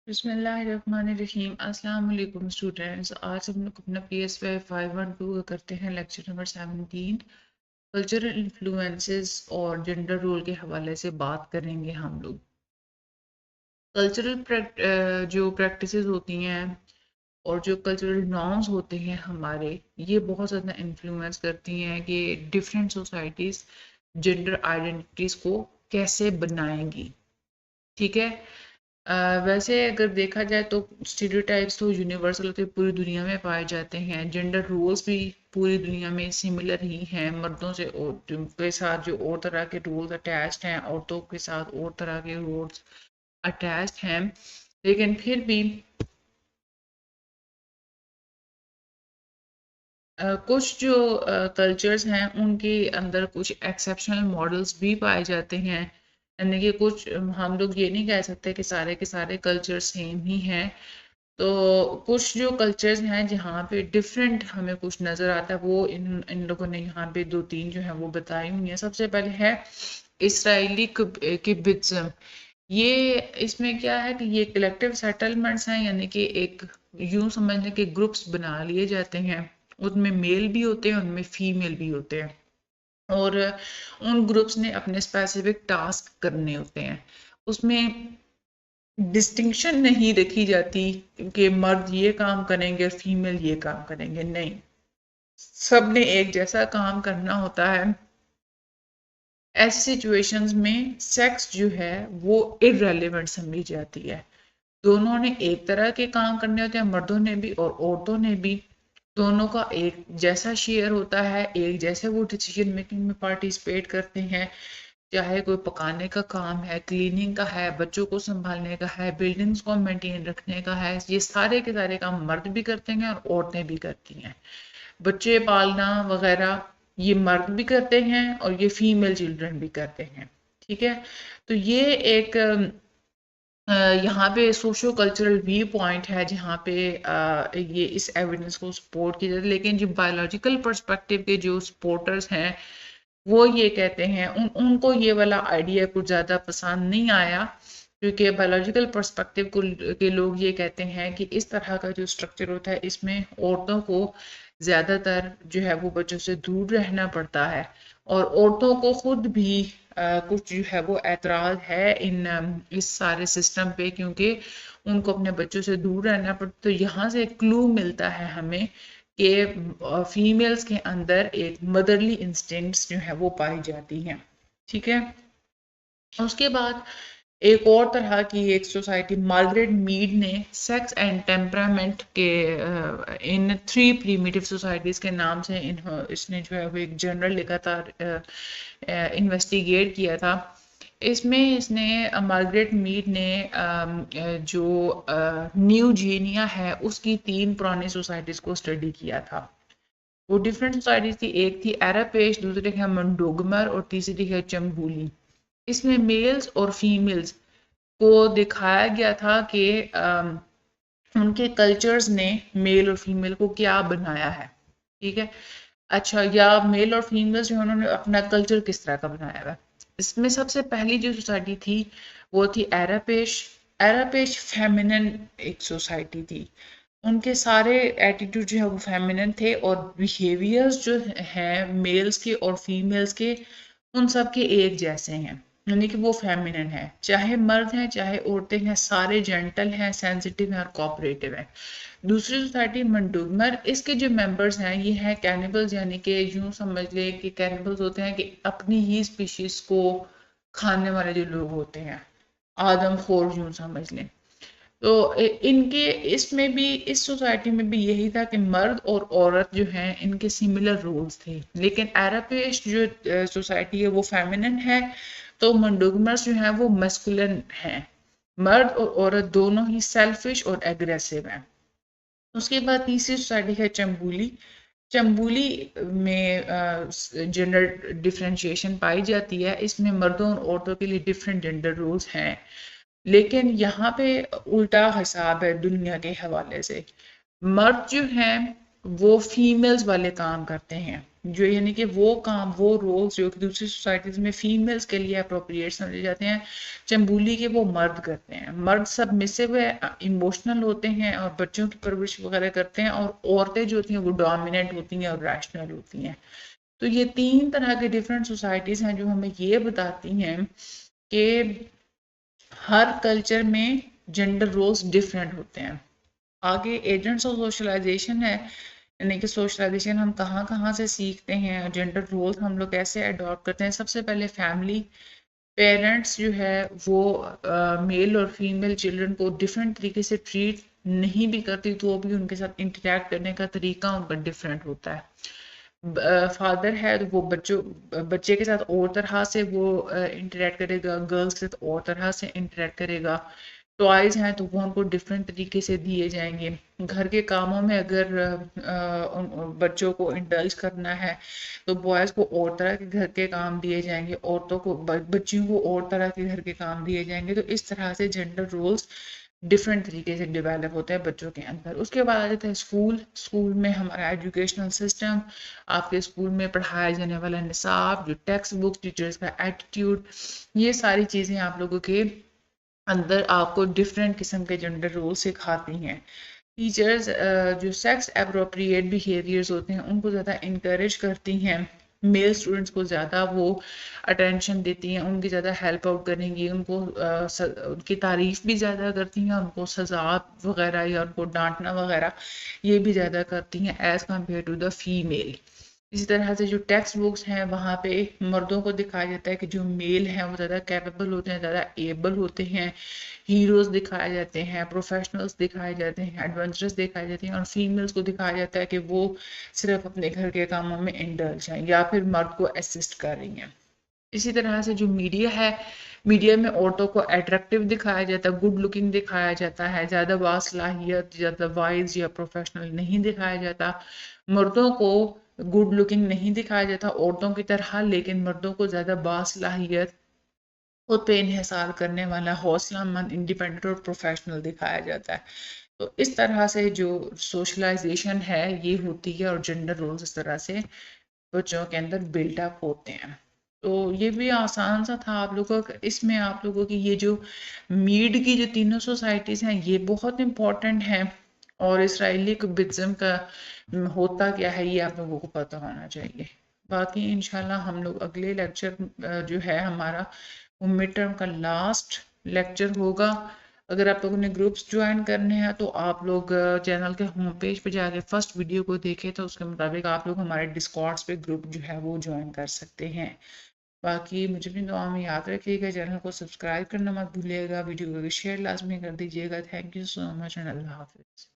بسم اللہ الرحمن الرحیم۔ السلام علیکم اسٹوڈینٹس، آج ہم لوگ اپنا پی ایس وائی 512 کرتے ہیں لیکچر نمبر 17 کلچرل انفلوئنسز اور جنڈر رول کے حوالے سے بات کریں گے ہم لوگ۔ کلچرل جو پریکٹسز ہوتی ہیں اور جو کلچرل نارمز ہوتے ہیں ہمارے، یہ بہت زیادہ انفلوئنس کرتی ہیں کہ ڈفرینٹ سوسائٹیز جنڈر آئیڈینٹیز کو کیسے بنائیں گی، ٹھیک ہے۔ ویسے اگر دیکھا جائے تو اسٹیریوٹائپس تو یونیورسل ہوتے پوری دنیا میں پائے جاتے ہیں، جنڈر رولز بھی پوری دنیا میں سملر ہی ہیں، مردوں سے کے ساتھ جو اور طرح کے رولز اٹیچڈ ہیں، عورتوں کے ساتھ اور طرح کے رولز اٹیچڈ ہیں، لیکن پھر بھی کچھ جو کلچرز ہیں ان کے اندر کچھ ایکسیپشنل ماڈلز بھی پائے جاتے ہیں، یعنی کہ کچھ ہم لوگ یہ نہیں کہہ سکتے کہ سارے کے سارے کلچر سیم ہی ہیں۔ تو کچھ جو کلچرز ہیں جہاں پہ ڈفرینٹ ہمیں کچھ نظر آتا ہے، وہ ان لوگوں نے یہاں پہ دو تین جو ہیں وہ بتائی ہوئی ہیں۔ سب سے پہلے ہے اسرائیلی کبٹزم۔ یہ اس میں کیا ہے کہ یہ کلیکٹیو سیٹلمنٹس ہیں، یعنی کہ ایک یوں سمجھ لیں کہ گروپس بنا لیے جاتے ہیں، ان میں میل بھی ہوتے ہیں، ان میں فیمیل بھی ہوتے ہیں، اور ان گروپس نے اپنے اسپیسیفک ٹاسک کرنے ہوتے ہیں۔ اس میں ڈسٹنکشن نہیں رکھی جاتی کہ مرد یہ کام کریں گے اور فیمیل یہ کام کریں گے، نہیں، سب نے ایک جیسا کام کرنا ہوتا ہے۔ ایسی سچویشنز میں سیکس جو ہے وہ ارریلیونٹ سمجھی جاتی ہے، دونوں نے ایک طرح کے کام کرنے ہوتے ہیں، مردوں نے بھی اور عورتوں نے بھی، دونوں کا ایک جیسا شیئر ہوتا ہے، ایک جیسے وہ ڈیسیجن میکنگ میں پارٹیسپیٹ کرتے ہیں، چاہے کوئی پکانے کا کام ہے، کلیننگ کا ہے، بچوں کو سنبھالنے کا ہے، بلڈنگز کو مینٹین رکھنے کا ہے، یہ سارے کے سارے کام مرد بھی کرتے ہیں اور عورتیں بھی کرتی ہیں۔ بچے پالنا وغیرہ یہ مرد بھی کرتے ہیں اور یہ فیمیل چلڈرن بھی کرتے ہیں، ٹھیک ہے۔ تو یہ ایک یہاں پہ سوشو کلچرل ویو پوائنٹ ہے جہاں پہ یہ اس ایویڈنس کو سپورٹ کی جاتی ہے، لیکن جو بایولوجیکل پرسپیکٹیو کے جو سپورٹرز ہیں وہ یہ کہتے ہیں، ان کو یہ والا آئیڈیا کچھ زیادہ پسند نہیں آیا، کیونکہ بایولوجیکل پرسپیکٹیو کے لوگ یہ کہتے ہیں کہ اس طرح کا جو اسٹرکچر ہوتا ہے اس میں عورتوں کو زیادہ تر جو ہے وہ بچوں سے دور رہنا پڑتا ہے، اور عورتوں کو خود بھی کچھ جو ہے وہ اعتراض ہے اس سارے سسٹم پہ، کیونکہ ان کو اپنے بچوں سے دور رہنا پڑتا۔ تو یہاں سے ایک کلو ملتا ہے ہمیں کہ فیمیلز کے اندر ایک مدرلی انسٹنکٹس جو ہے وہ پائی جاتی ہیں، ٹھیک ہے۔ اس کے بعد ایک اور طرح کی ایک سوسائٹی مارگریٹ میڈ نے سیکس اینڈ ٹیمپرامنٹ کے ان 3 پریمیٹیو سوسائٹیز کے نام سے اس نے جو ہے وہ ایک جرنل لکھا تھا، انویسٹیگیٹ کیا تھا۔ اس میں اس نے مارگریٹ میڈ نے جو نیو جینیا ہے اس کی 3 پرانی سوسائٹیز کو اسٹڈی کیا تھا۔ وہ ڈفرینٹ سوسائٹیز تھی، ایک تھی ایراپیش، دوسری ہے منڈوگمر اور تیسری ہے چمبولی۔ اس میں میلز اور فیمیلز کو دکھایا گیا تھا کہ ان کے کلچرز نے میل اور فیمیل کو کیا بنایا ہے، ٹھیک ہے۔ اچھا، یا میل اور فیمیل جو انہوں نے اپنا کلچر کس طرح کا بنایا ہوا ہے۔ اس میں سب سے پہلی جو سوسائٹی تھی وہ تھی ایراپیش۔ ایراپیش فیمینن ایک سوسائٹی تھی، ان کے سارے ایٹیٹیوڈ جو ہے وہ فیمینن تھے، اور بیہیویئرز جو ہیں میلز کے اور فیمیلز کے ان سب کے ایک جیسے ہیں، یعنی کہ وہ فیمینن ہے، چاہے مرد ہیں چاہے عورتیں ہیں، سارے جینٹل ہیں، سینسٹیو ہیں اور کوآپریٹو ہیں۔ دوسری سوسائٹی منڈوگمر، اس کے جو ممبرز ہیں یہ ہیں کینیبلز، یعنی کہ یوں سمجھ لیں کہ کینیبلز ہوتے ہیں کہ اپنی ہی اسپیشیز کو کھانے والے جو لوگ ہوتے ہیں، آدم خور یوں سمجھ لیں۔ تو ان کے اس میں بھی اس سوسائٹی میں بھی یہی تھا کہ مرد اور عورت جو ہیں ان کے سملر رولز تھے، لیکن ایراپیش جو سوسائٹی ہے وہ فیمینن ہے، تو منڈوگمرز جو ہیں وہ مسکولن ہیں، مرد اور عورت دونوں ہی سیلفش اور ایگریسو ہیں۔ اس کے بعد تیسری سوسائٹی ہے چمبولی۔ چمبولی میں جنڈر ڈفرینشیشن پائی جاتی ہے، اس میں مردوں اور عورتوں کے لیے ڈفرینٹ جنڈر رولز ہیں، لیکن یہاں پہ الٹا حساب ہے دنیا کے حوالے سے۔ مرد جو ہیں وہ فیمیلز والے کام کرتے ہیں، جو یعنی کہ وہ کام وہ رولز جو کہ دوسری سوسائٹیز میں فیمیلز کے لیے اپروپریٹ سمجھے جاتے ہیں، چمبولی کے وہ مرد کرتے ہیں۔ مرد سبمسو ہے، ایموشنل ہوتے ہیں اور بچوں کی پرورش وغیرہ کرتے ہیں، اور عورتیں جو ہوتی ہیں وہ ڈومیننٹ ہوتی ہیں اور ریشنل ہوتی ہیں۔ تو یہ تین طرح کے ڈفرینٹ سوسائٹیز ہیں جو ہمیں یہ بتاتی ہیں کہ ہر کلچر میں جینڈر رولز ڈفرینٹ ہوتے ہیں۔ آگے ایجنٹس آف سوشلائزیشن ہے، یعنی کہ سوشلائزیشن ہم کہاں کہاں سے سیکھتے ہیں، جینڈر رولز ہم لوگ کیسے اڈاپٹ کرتے ہیں۔ سب سے پہلے فیملی، پیرنٹس جو ہے وہ میل اور فیمیل چلڈرن کو ڈفرینٹ طریقے سے ٹریٹ نہیں بھی کرتی تو بھی ان کے ساتھ انٹریکٹ کرنے کا طریقہ ان کا ڈفرینٹ ہوتا ہے۔ فادر ہے تو وہ بچے کے ساتھ اور طرح سے وہ انٹریکٹ کرے گا، گرلز کے ساتھ اور طرح سے انٹریکٹ کرے گا۔ ٹوائز ہیں تو وہ ان کو ڈفرینٹ طریقے سے دیے جائیں گے۔ گھر کے کاموں میں اگر بچوں کو انڈلج کرنا ہے تو بوائز کو اور طرح کے گھر کے کام دیے جائیں گے، عورتوں کو بچیوں کو اور طرح کے گھر کے کام دیے جائیں گے۔ تو اس طرح سے جینڈر رولز ڈفرینٹ طریقے سے ڈیولپ ہوتے ہیں بچوں کے اندر۔ اس کے بعد آ جاتا ہے اسکول میں ہمارا ایجوکیشنل سسٹم، آپ کے اسکول میں پڑھایا جانے والا نصاب، جو ٹیکسٹ بک، ٹیچرز کا ایٹیٹیوڈ، یہ ساری چیزیں آپ لوگوں کے اندر آپ کو ڈفرینٹ قسم کے جینڈر رول سکھاتی ہیں۔ ٹیچرز جو سیکس اپروپریٹ بیہیویئرز ہوتے ہیں ان کو زیادہ انکریج کرتی ہیں، میل اسٹوڈنٹس کو زیادہ وہ اٹینشن دیتی ہیں، ان کی زیادہ ہیلپ آؤٹ کریں گی، ان کو ان کی تعریف بھی زیادہ کرتی ہیں، ان کو سزا وغیرہ یا ان کو ڈانٹنا وغیرہ یہ بھی زیادہ کرتی ہیں as compare to the female. اسی طرح سے جو ٹیکسٹ بکس ہیں وہاں پہ مردوں کو دکھایا جاتا ہے کہ جو میل ہیں وہ زیادہ کیپیبل ہوتے ہیں، زیادہ ایبل ہوتے ہیں، ہیروز دکھائے جاتے ہیں، پروفیشنلز دکھائے جاتے ہیں، ایڈونچرس دکھائے جاتے ہیں، اور فیمیلز کو دکھایا جاتا ہے کہ وہ صرف اپنے گھر کے کاموں میں انڈلج ہیں یا پھر مرد کو اسسٹ کر رہی ہیں۔ اسی طرح سے جو میڈیا ہے، میڈیا میں عورتوں کو اٹریکٹیو دکھایا جاتا ہے، گڈ لکنگ دکھایا جاتا ہے، زیادہ باصلاحیت، زیادہ وائز یا پروفیشنل نہیں دکھایا جاتا۔ مردوں کو گڈ لکنگ نہیں دکھایا جاتا عورتوں کی طرح، لیکن مردوں کو زیادہ باصلاحیت، خود پہ انحصار کرنے والا، حوصلہ مند، انڈیپینڈنٹ اور پروفیشنل دکھایا جاتا ہے۔ تو اس طرح سے جو سوشلائزیشن ہے یہ ہوتی ہے، اور جینڈر رولز اس طرح سے بچوں کے اندر بلڈ اپ ہوتے ہیں۔ تو یہ بھی آسان سا تھا آپ لوگوں کا، اس میں آپ لوگوں کی یہ جو میڈ کی جو تینوں سوسائٹیز ہیں یہ بہت امپورٹنٹ ہیں، اور اسرائیلی کبزم کا ہوتا کیا ہے یہ آپ لوگوں کو پتہ ہونا چاہیے۔ باقی انشاءاللہ ہم لوگ اگلے لیکچر جو ہے ہمارا وہ مڈ ٹرم کا لاسٹ لیکچر ہوگا۔ اگر آپ لوگوں نے گروپس جوائن کرنے ہیں تو آپ لوگ چینل کے ہوم پیج پہ جا کے فرسٹ ویڈیو کو دیکھیں، تو اس کے مطابق آپ لوگ ہمارے ڈسکارڈس پہ گروپ جو ہے وہ جوائن کر سکتے ہیں۔ باقی مجھے اپنی دعا میں یاد رکھیے گا، چینل کو سبسکرائب کرنا مت بھولیے گا، ویڈیو کو شیئر لازمی کر دیجیے گا۔ Thank you so much and اللہ حافظ۔